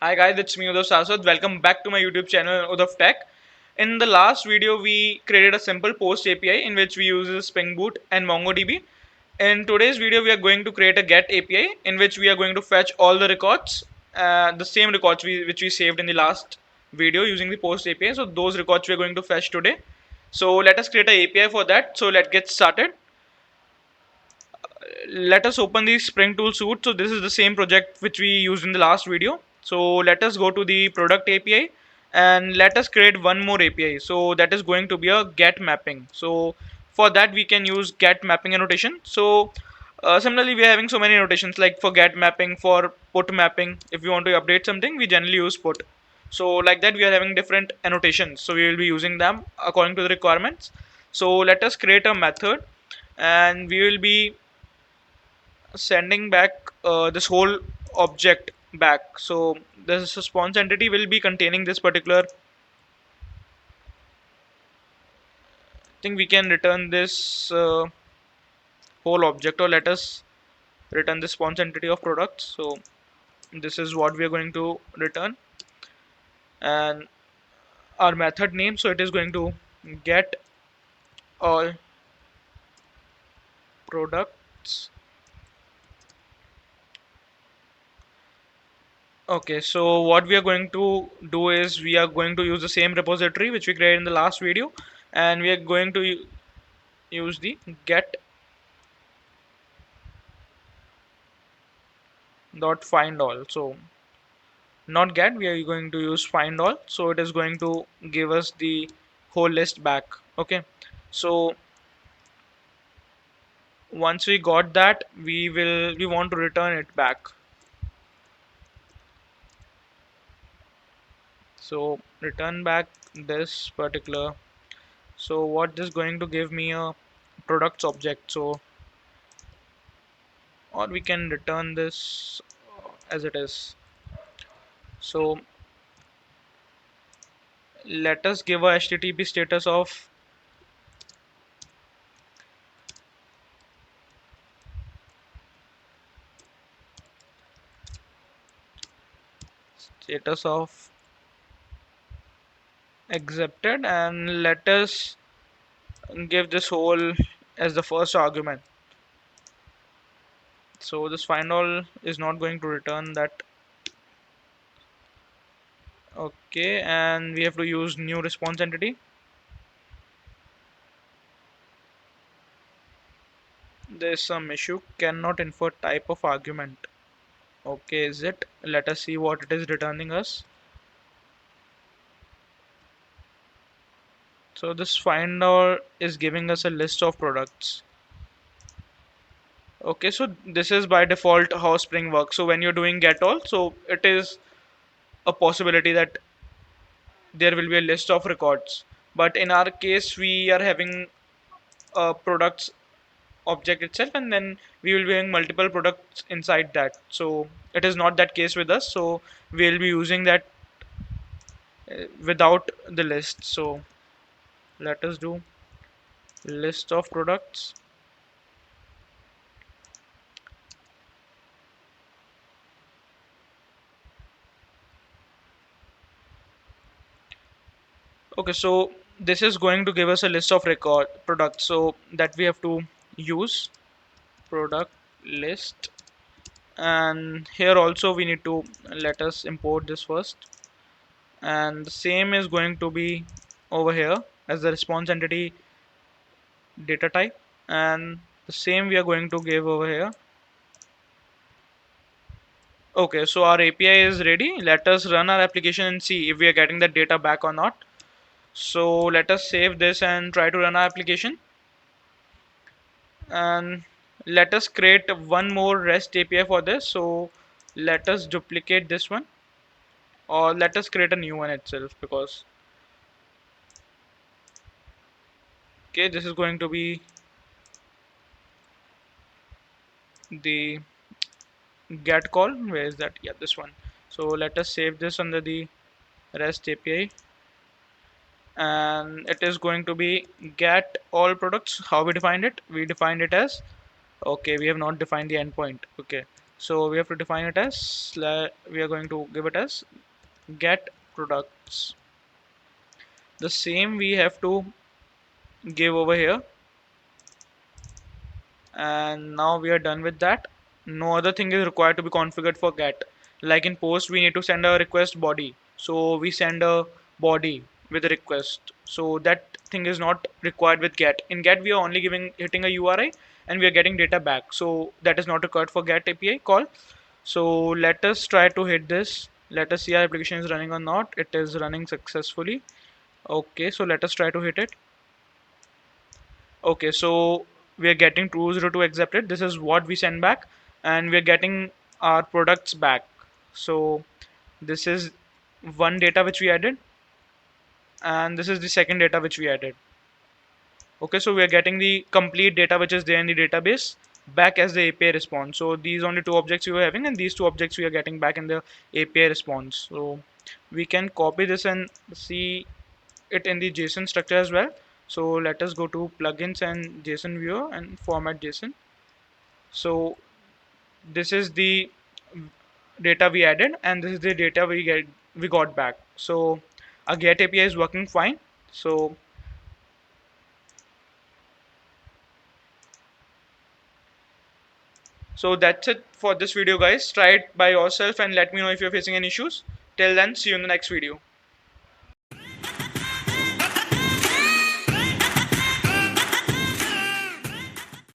Hi guys, it's me Udav Saswat. Welcome back to my YouTube channel Udav Tech. In the last video, we created a simple post API in which we use Spring Boot and MongoDB. In today's video, we are going to create a get API in which we are going to fetch all the records, the same records which we saved in the last video using the post API. So those records we are going to fetch today. So let us create an API for that. So let's get started. Let us open the Spring Tool suite. So this is the same project which we used in the last video. So let us go to the product API and let us create one more API. So that is going to be a get mapping. So for that we can use get mapping annotation. So similarly we are having so many annotations like for get mapping, for put mapping. If we want to update something, we generally use put. So like that we are having different annotations. So we will be using them according to the requirements. So let us create a method and we will be sending back this whole object back. So this response entity will be containing this particular. I think we can return this whole object, or let us return the response entity of products. So this is what we are going to return, and our method name. So it is going to get all products. Okay, so what we are going to do is we are going to use the same repository which we created in the last video, and we are going to use the get dot find all. So not get, we are going to use find all. So it is going to give us the whole list back. Okay, so once we got that, we want to return it back. So return back this particular. So what this going to give me a products object. So or we can return this as it is. So let us give a HTTP status of status of accepted, and let us give this whole as the first argument. So this find all is not going to return that. Okay, and we have to use new response entity. There's some issue, cannot infer type of argument. Okay, is it? Let us see what it is returning us. So this find all is giving us a list of products. Okay, so this is by default how Spring works. So when you're doing get all, so it is a possibility that there will be a list of records. But in our case, we are having a products object itself, and then we will be having multiple products inside that. So it is not that case with us. So we will be using that without the list. So let us do list of products. Okay, so this is going to give us a list of record products, so that we have to use product list. And here also we need to let us import this first, and the same is going to be over here as the response entity data type, and the same we are going to give over here. Okay, so our API is ready. Let us run our application and see if we are getting the data back or not. So let us save this and try to run our application, and let us create one more REST API for this. So let us duplicate this one, or let us create a new one itself, because okay, this is going to be the get call. Where is that? Yeah, this one. So let us save this under the REST API, and it is going to be get all products. How we defined it? We defined it as, okay, we have not defined the endpoint. Okay, So we have to define it as we are going to give it as get products. The same we have to give over here, and now we are done with that. No other thing is required to be configured for get. Like in post we need to send a request body, so we send a body with a request, so that thing is not required with get. In get we are only hitting a URI and we are getting data back, so that is not required for get API call. So let us try to hit this. Let us see our application is running or not. It is running successfully. Okay, so let us try to hit it. Okay, so we are getting 202 accepted. This is what we send back, and we are getting our products back. So this is one data which we added, and this is the second data which we added. Okay, so we are getting the complete data which is there in the database back as the API response. So these only two objects we were having, and these two objects we are getting back in the API response. So we can copy this and see it in the JSON structure as well. So let us go to plugins and JSON viewer and format JSON. So this is the data we added, and this is the data we got back. So our get API is working fine. So that's it for this video, guys. Try it by yourself and let me know if you're facing any issues. Till then, see you in the next video.